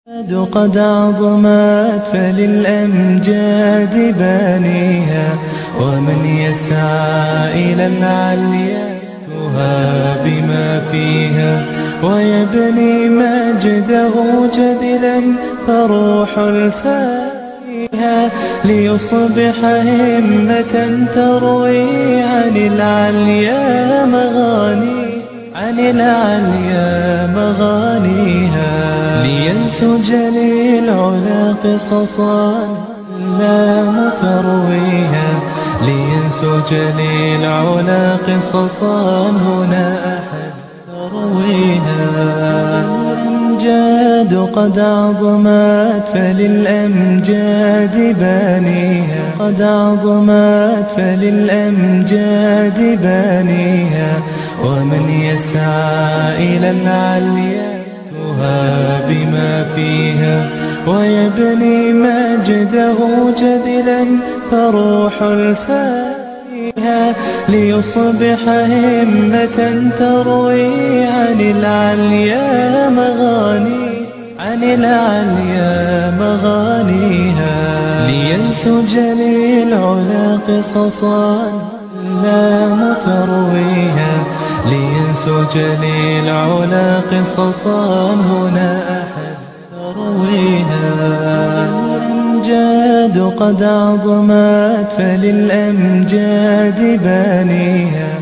قد عظمت فللأمجاد بانيها، ومن يسعى إلى العليا بما فيها، ويبني مجده جدلا فروح الفاتحة، ليصبح همة تروي عن العليا مغانيها، لينسج للعلا قصصا لا مترويها، لينسج للعلا قصصا هنا أحد ترويها. الأمجاد قد عظمت فللأمجاد بانيها، قد عظمت فللأمجاد بانيها، ومن يسعى إلى العليا بما فيها، ويبني مجده جدلا فروح الفاتحة، ليصبح همة تروي عن العليا مغانيها، لينسج للعلا قصصا لا مترويها، لينسج للعلا قصصا هنا أحد ترويها. الأمجاد قد عظمت فللأمجاد بانيها،